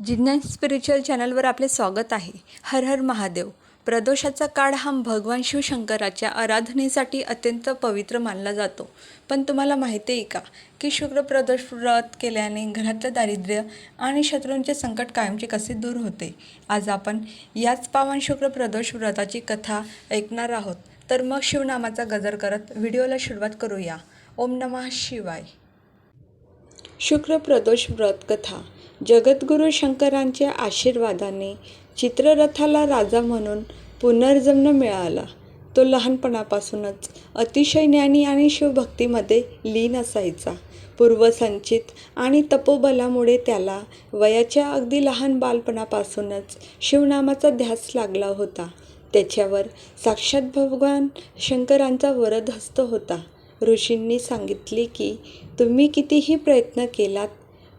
जिज्ञास spiritual चॅनलवर आपले स्वागत आहे. हर हर महादेव. प्रदोषाचा काळ हा भगवान शिवशंकराच्या आराधनेसाठी अत्यंत पवित्र मानला जातो. पण तुम्हाला माहिती आहे का की शुक्र प्रदोष व्रत केल्याने घरातलं दारिद्र्य आणि शत्रूंचे संकट कायमचे कसे दूर होते. आज आपण याच पावन शुक्र प्रदोष व्रताची कथा ऐकणार आहोत. तर मग शिवनामाचा गजर करत व्हिडिओला सुरुवात करूया. ओम नमः शिवाय. शुक्र प्रदोष व्रत कथा. जगद्गुरू शंकरांच्या आशीर्वादाने चित्ररथाला राजा म्हणून पुनर्जन्म मिळाला. तो लहानपणापासूनच अतिशय ज्ञानी आणि शिवभक्तीमध्ये लीन असायचा. पूर्वसंचित आणि तपोबलामुळे त्याला वयाच्या अगदी लहान बालपणापासूनच शिवनामाचा ध्यास लागला होता. त्याच्यावर साक्षात भगवान शंकरांचा वरदहस्त होता. ऋषींनी सांगितले की तुम्ही कितीही प्रयत्न केलात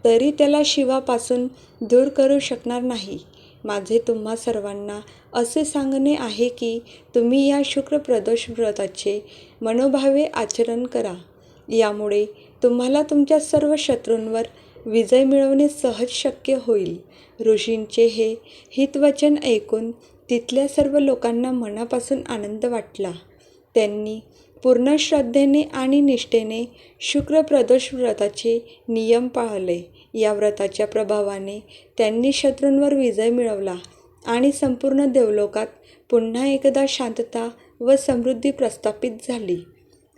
तरी त्याला शिवापासून दूर करू शकणार नाही. माझे तुम्हा सर्वांना असे सांगणे आहे की तुम्ही या शुक्र प्रदोष व्रताचे मनोभावे आचरण करा. यामुळे तुम्हाला तुमच्या सर्व शत्रूंवर विजय मिळवणे सहज शक्य होईल. ऋषींचे हे हितवचन ऐकून तिथल्या सर्व लोकांना मनापासून आनंद वाटला. त्यांनी पूर्ण श्रद्धेने आणि निष्ठेने शुक्र प्रदोष व्रताचे नियम पाळले. या व्रताच्या प्रभावाने त्यांनी शत्रूंवर विजय मिळवला आणि संपूर्ण देवलोकात पुन्हा एकदा शांतता व समृद्धी प्रस्थापित झाली.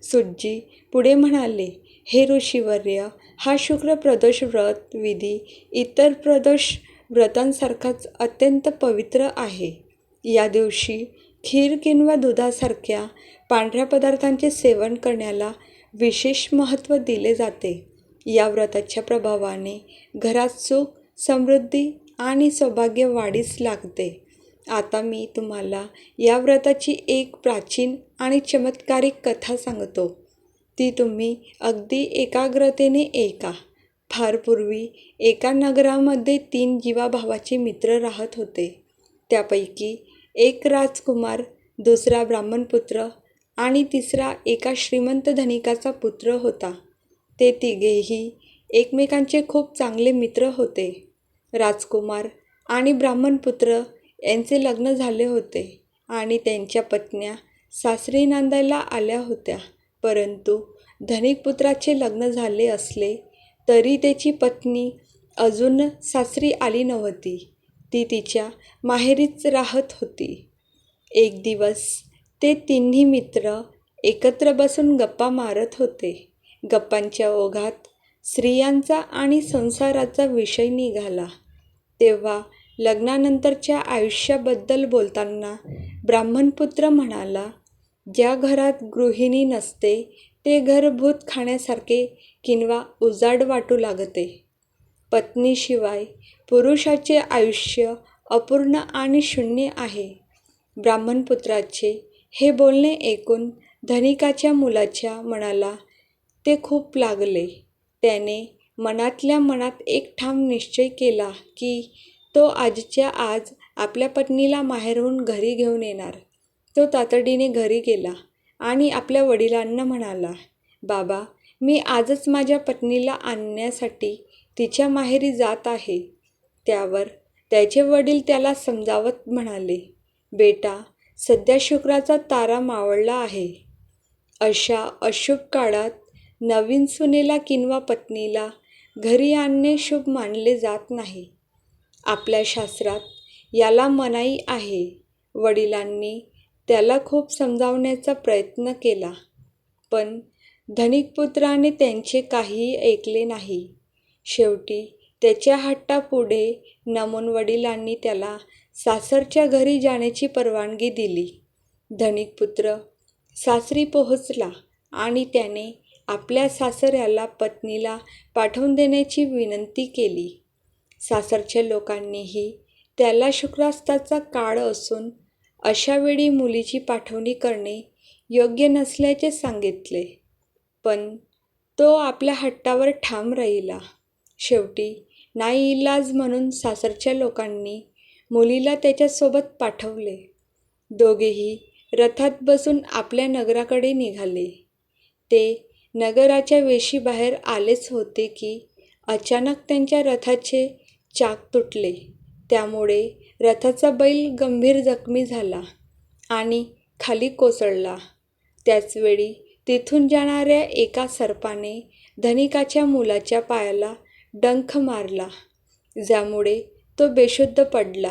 सूतजी पुढे म्हणाले, हे ऋषीवर्य, हा शुक्र प्रदोष व्रत विधी इतर प्रदोष व्रतांसारखाच अत्यंत पवित्र आहे. या दिवशी खीर किंवा दुधासारख्या पांढऱ्या पदार्थांचे सेवन करण्याला विशेष महत्त्व दिले जाते. या व्रताच्या प्रभावाने घरात सुख, समृद्धी आणि सौभाग्य वाढीस लागते. आता मी तुम्हाला या व्रताची एक प्राचीन आणि चमत्कारिक कथा सांगतो. ती तुम्ही अगदी एकाग्रतेने ऐका. फार पूर्वी एका नगरामध्ये 3 जीवाभावाचे मित्र राहत होते. त्यापैकी एक राजकुमार, दुसरा ब्राह्मणपुत्र आणि तिसरा एका श्रीमंत धनिकाचा पुत्र होता. ते तिघेही एकमेकांचे खूप चांगले मित्र होते. राजकुमार आणि ब्राह्मणपुत्र यांचे लग्न झाले होते आणि त्यांच्या पत्न्या सासरी नांदायला आल्या होत्या. परंतु धनिक पुत्राचे लग्न झाले असले तरी त्याची पत्नी अजून सासरी आली नव्हती. ती तिच्या माहेरीच राहत होती. एक दिवस ते तिन्ही मित्र एकत्र बसून गप्पा मारत होते. गप्पांच्या ओघात स्त्रियांचा आणि संसाराचा विषय निघाला. तेव्हा लग्नानंतरच्या आयुष्याबद्दल बोलताना ब्राह्मणपुत्र म्हणाला, ज्या घरात गृहिणी नसते ते घर भूत खाण्यासारखे किंवा उजाड वाटू लागते. पत्नीशिवाय पुरुषाचे आयुष्य अपूर्ण आणि शून्य आहे. ब्राह्मणपुत्राचे हे बोलणे ऐकून धनिकाच्या मुलाच्या मनाला ते खूप लागले. त्याने मनातल्या मनात एक ठाम निश्चय केला की तो आजच्या आज आपल्या पत्नीला माहेरहून घरी घेऊन येणार. तो तातडीने घरी गेला आणि आपल्या वडिलांना म्हणाला, बाबा, मी आजच माझ्या पत्नीला आणण्यासाठी तिच्या माहेरी जात आहे. त्यावर त्याचे वडील त्याला समजावत म्हणाले, बेटा, सध्या शुक्राचा तारा मावळला आहे. अशा अशुभ काळात नवीन सुनेला किंवा पत्नीला घरी आणणे शुभ मानले जात नाही. आपल्या शास्त्रात याला मनाई आहे. वडिलांनी त्याला खूप समजावण्याचा प्रयत्न केला, पण धनिक पुत्राने त्यांचे काहीही ऐकले नाही. शेवटी त्याच्या हट्टापुढे नमून वडिलांनी त्याला सासरच्या घरी जाण्याची परवानगी दिली. धनिक पुत्र सासरी पोहोचला आणि त्याने आपल्या सासऱ्याला पत्नीला पाठवून देण्याची विनंती केली. सासरच्या लोकांनीही त्याला शुक्रास्ताचा काळ असून अशा वेळी मुलीची पाठवणी करणे योग्य नसल्याचे सांगितले, पण तो आपल्या हट्टावर ठाम राहिला. शेवटी नाईलाज म्हणून सासरच्या लोकांनी मुलीला त्याच्यासोबत पाठवले. दोघेही रथात बसून आपल्या नगराकडे निघाले. ते नगराच्या वेशीबाहेर आलेच होते की अचानक त्यांच्या रथाचे चाक तुटले. त्यामुळे रथाचा बैल गंभीर जखमी झाला आणि खाली कोसळला. त्याचवेळी तिथून जाणाऱ्या एका सर्पाने धनिकाच्या मुलाच्या पायाला डंख मारला, ज्यामुळे तो बेशुद्ध पडला.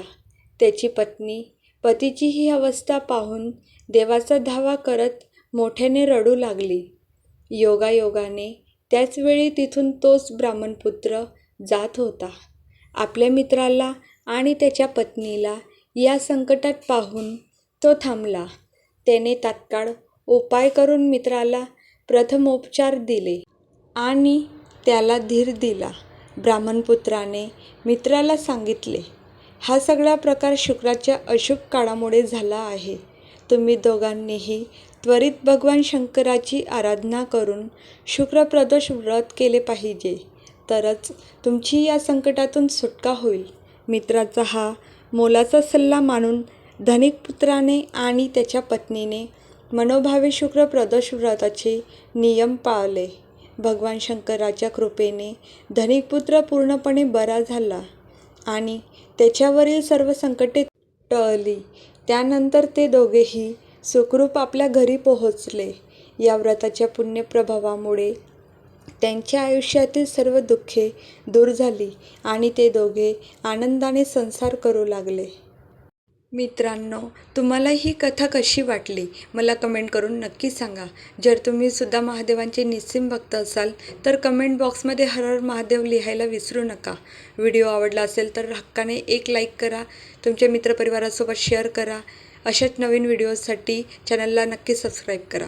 त्याची पत्नी पतीची ही अवस्था पाहून देवाचा धावा करत मोठ्याने रडू लागली. योगायोगाने त्याच वेळी तिथून तोच ब्राह्मणपुत्र जात होता. आपल्या मित्राला आणि त्याच्या पत्नीला या संकटात पाहून तो थांबला. त्याने तात्काळ उपाय करून मित्राला प्रथमोपचार दिले आणि त्याला धीर दिला. ब्राह्मणपुत्राने मित्राला सांगितले, हा सगळा प्रकार शुक्राच्या अशुभ काळामुळे झाला आहे. तुम्ही दोघांनीही त्वरित भगवान शंकराची आराधना करून शुक्रप्रदोष व्रत केले पाहिजे, तरच तुमची या संकटातून सुटका होईल. मित्राचा हा मोलाचा सल्ला मानून धनिकपुत्राने आणि त्याच्या पत्नीने मनोभावे शुक्रप्रदोष व्रताचे नियम पाळले. भगवान शंकराच्या कृपेने धनिकपुत्र पूर्णपणे बरा झाला आणि त्याच्यावरील सर्व संकटे टळली. त्यानंतर ते दोघेही सुखरूप आपल्या घरी पोहोचले. या व्रताच्या पुण्यप्रभावामुळे त्यांच्या आयुष्यातील सर्व दुःखे दूर झाली आणि ते दोघे आनंदाने संसार करू लागले. मित्रांनो, तुम्हाला ही कथा कशी वाटली मला कमेंट करून नक्की सांगा. जर तुम्ही सुद्धा महादेवांचे निस्सीम भक्त असाल तर कमेंट बॉक्समध्ये हर हर महादेव लिहायला विसरू नका. व्हिडिओ आवडला असेल तर हक्काने एक लाईक करा, तुमच्या मित्रपरिवारासोबत शेअर करा. अशाच नवीन व्हिडिओसाठी चॅनलला नक्की सबस्क्राईब करा.